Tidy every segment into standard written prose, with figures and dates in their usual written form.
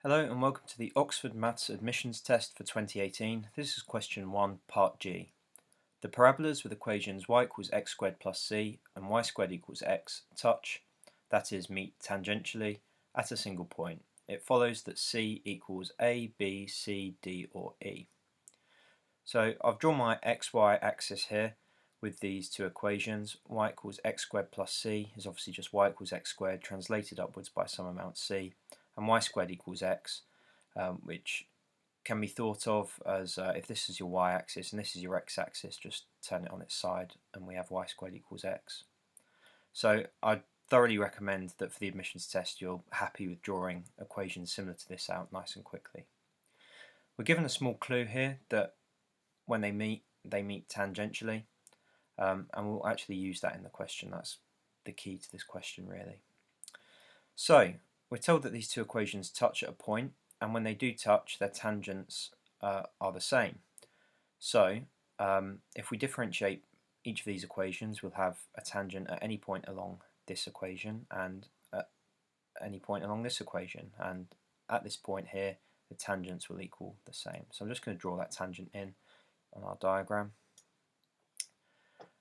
Hello and welcome to the Oxford Maths Admissions Test for 2018. This is question 1, part G. The parabolas with equations y equals x squared plus c and y squared equals x touch, that is, meet tangentially, at a single point. It follows that c equals a, b, c, d or e. So I've drawn my xy axis here with these two equations. Y equals x squared plus c is obviously just y equals x squared translated upwards by some amount c, and y squared equals x, which can be thought of as if this is your y-axis and this is your x-axis, just turn it on its side and we have y squared equals x. So I'd thoroughly recommend that for the admissions test you're happy with drawing equations similar to this out nice and quickly. We're given a small clue here that when they meet tangentially, and we'll actually use that in the question. That's the key to this question really. So we're told that these two equations touch at a point, and when they do touch, their tangents are the same. So if we differentiate each of these equations, we'll have a tangent at any point along this equation and at any point along this equation, and at this point here the tangents will equal the same. So I'm just going to draw that tangent in on our diagram,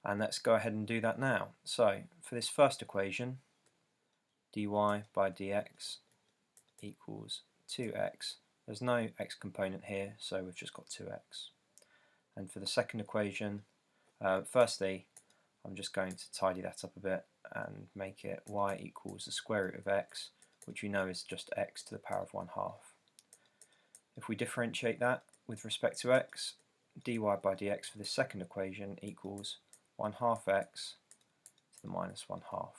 and let's go ahead and do that now. So for this first equation, dy by dx equals 2x. There's no x component here, so we've just got 2x. And for the second equation, firstly I'm just going to tidy that up a bit and make it y equals the square root of x, which we know is just x to the power of 1/2. If we differentiate that with respect to x, dy by dx for this second equation equals 1/2 x to the minus 1/2.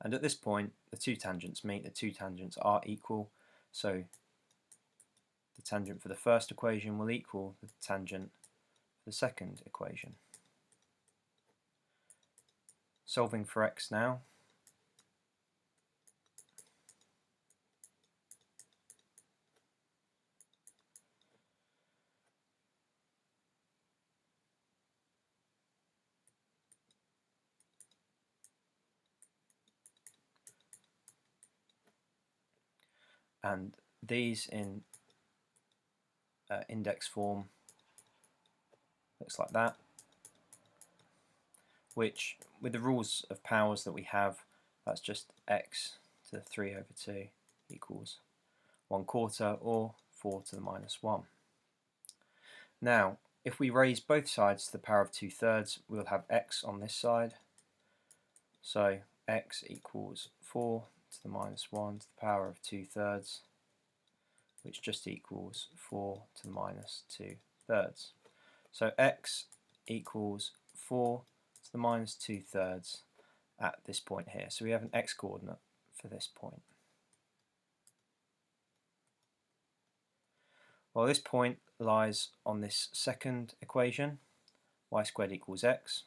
And at this point the two tangents meet, the two tangents are equal, so the tangent for the first equation will equal the tangent for the second equation. Solving for x now, and these in index form looks like that, which with the rules of powers that we have, that's just x to the 3/2 equals 1/4 or 4 to the minus 1. Now if we raise both sides to the power of 2/3, we'll have x on this side, so x equals 4 to the minus 1 to the power of 2/3, which just equals 4 to the minus 2/3. So x equals 4 to the minus 2/3 at this point here. So we have an x coordinate for this point. Well, this point lies on this second equation, y squared equals x,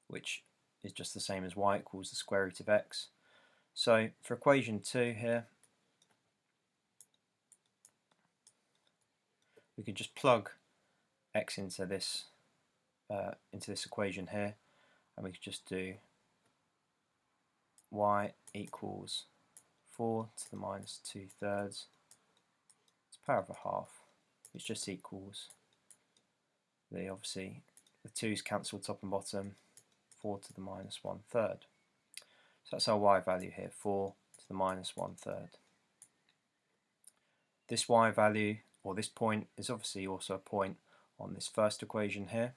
which is just the same as y equals the square root of x. So for equation 2 here, we could just plug x into this equation here, and we could just do y equals 4 to the minus 2/3 to the power of 1/2, which just equals obviously the 2's cancel top and bottom, 4 to the minus 1/3. So that's our y value here, 4 to the minus 1/3. This y value, or this point, is obviously also a point on this first equation here.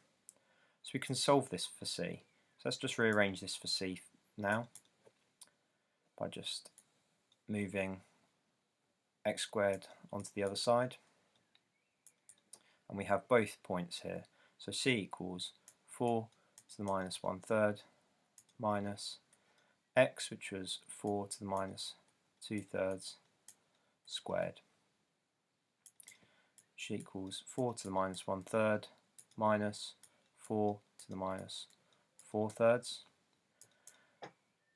So we can solve this for c. So let's just rearrange this for c now by just moving x squared onto the other side. And we have both points here. So c equals 4 to the minus 1/3 minus x, which was 4 to the minus 2/3 squared, which equals 4 to the minus 1/3 minus 4 to the minus 4/3.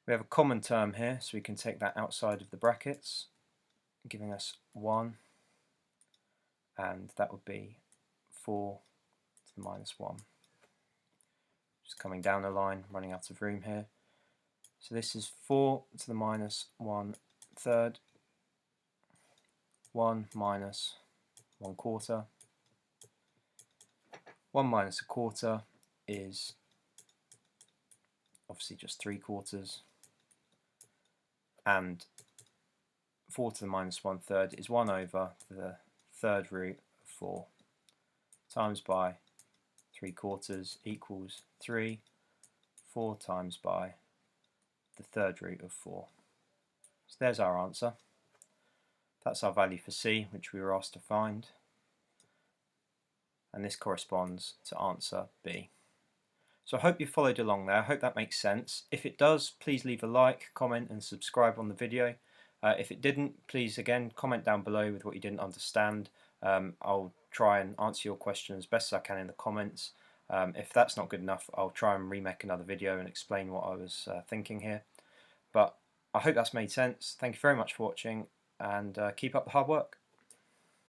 We have a common term here, so we can take that outside of the brackets, giving us 1, and that would be 4 to the minus 1. Just coming down the line, running out of room here. So this is 4 to the minus 1/3 third, 1 minus 1/4. 1 minus 1/4 is obviously just 3/4, and 4 to the minus 1/3 is 1 over the third root of 4 times by 3/4 equals 3. 4 times by the third root of 4. So there's our answer. That's our value for C, which we were asked to find. And this corresponds to answer B. So I hope you followed along there. I hope that makes sense. If it does, please leave a like, comment and subscribe on the video. If it didn't, please again comment down below with what you didn't understand. I'll try and answer your question as best as I can in the comments. If that's not good enough, I'll try and remake another video and explain what I was thinking here. But I hope that's made sense. Thank you very much for watching, and keep up the hard work.